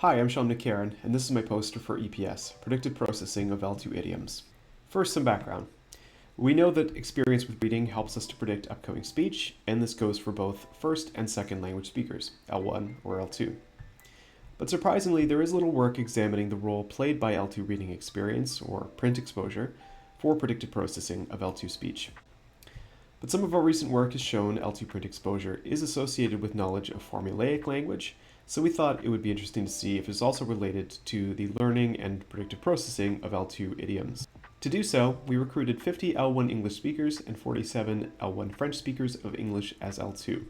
Hi, I'm McCarron, and this is my poster for EPS, Predictive Processing of L2 Idioms. First, some background. We know that experience with reading helps us to predict upcoming speech, and this goes for both first and second language speakers, L1 or L2. But surprisingly, there is little work examining the role played by L2 reading experience, or print exposure, for predictive processing of L2 speech. But some of our recent work has shown L2 print exposure is associated with knowledge of formulaic language, so we thought it would be interesting to see if it's also related to the learning and predictive processing of L2 idioms. To do so, we recruited 50 L1 English speakers and 47 L1 French speakers of English as L2.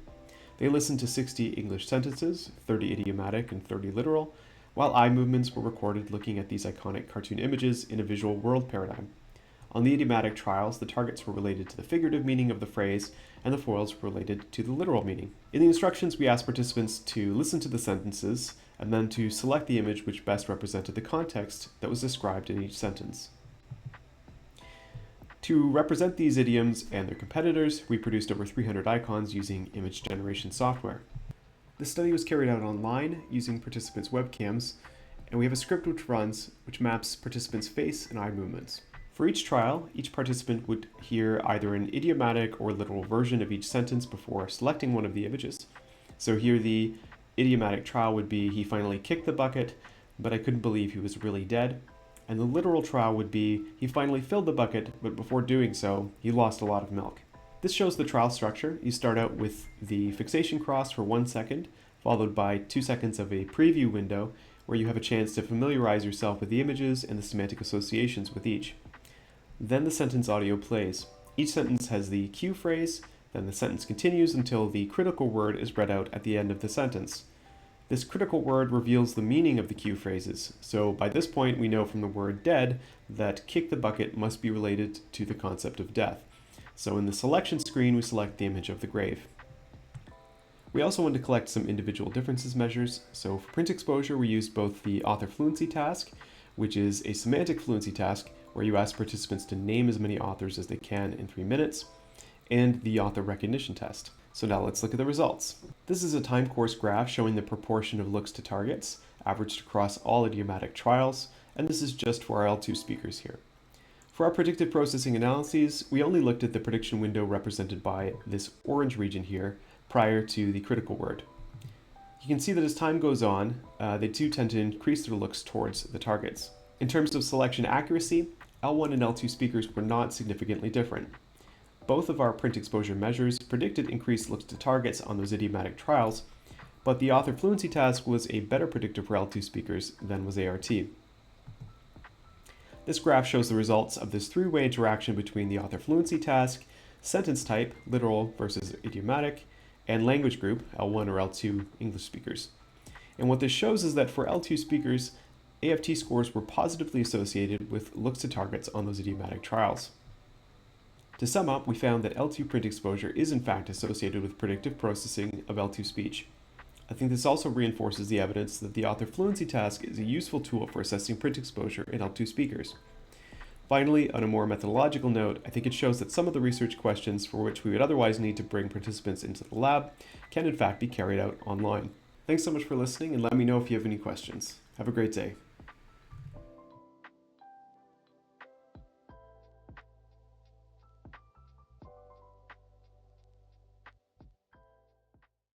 They listened to 60 English sentences, 30 idiomatic and 30 literal, while eye movements were recorded looking at these iconic cartoon images in a visual world paradigm. On the idiomatic trials, the targets were related to the figurative meaning of the phrase, and the foils were related to the literal meaning. In the instructions, we asked participants to listen to the sentences, and then to select the image which best represented the context that was described in each sentence. To represent these idioms and their competitors, we produced over 300 icons using image generation software. This study was carried out online using participants' webcams, and we have a script which maps participants' face and eye movements. For each trial, each participant would hear either an idiomatic or literal version of each sentence before selecting one of the images. So here the idiomatic trial would be, "He finally kicked the bucket, but I couldn't believe he was really dead." And the literal trial would be, "He finally filled the bucket, but before doing so, he lost a lot of milk." This shows the trial structure. You start out with the fixation cross for 1 second, followed by 2 seconds of a preview window, where you have a chance to familiarize yourself with the images and the semantic associations with each. Then the sentence audio plays. Each sentence has the cue phrase, then the sentence continues until the critical word is read out at the end of the sentence. This critical word reveals the meaning of the cue phrases, so by this point we know from the word dead that kick the bucket must be related to the concept of death. So in the selection screen we select the image of the grave. We also want to collect some individual differences measures, so for print exposure we used both the author fluency task, which is a semantic fluency task where you ask participants to name as many authors as they can in 3 minutes, and the author recognition test. So now let's look at the results. This is a time course graph showing the proportion of looks to targets, averaged across all idiomatic trials, and this is just for our L2 speakers here. For our predictive processing analyses, we only looked at the prediction window represented by this orange region here prior to the critical word. You can see that as time goes on, they do tend to increase their looks towards the targets. In terms of selection accuracy, L1 and L2 speakers were not significantly different. Both of our print exposure measures predicted increased looks to targets on those idiomatic trials, but the author fluency task was a better predictor for L2 speakers than was ART. This graph shows the results of this three-way interaction between the author fluency task, sentence type, literal versus idiomatic, and language group, L1 or L2 English speakers. And what this shows is that for L2 speakers, AFT scores were positively associated with looks to targets on those idiomatic trials. To sum up, we found that L2 print exposure is in fact associated with predictive processing of L2 speech. I think this also reinforces the evidence that the author fluency task is a useful tool for assessing print exposure in L2 speakers. Finally, on a more methodological note, I think it shows that some of the research questions for which we would otherwise need to bring participants into the lab can in fact be carried out online. Thanks so much for listening, and let me know if you have any questions. Have a great day.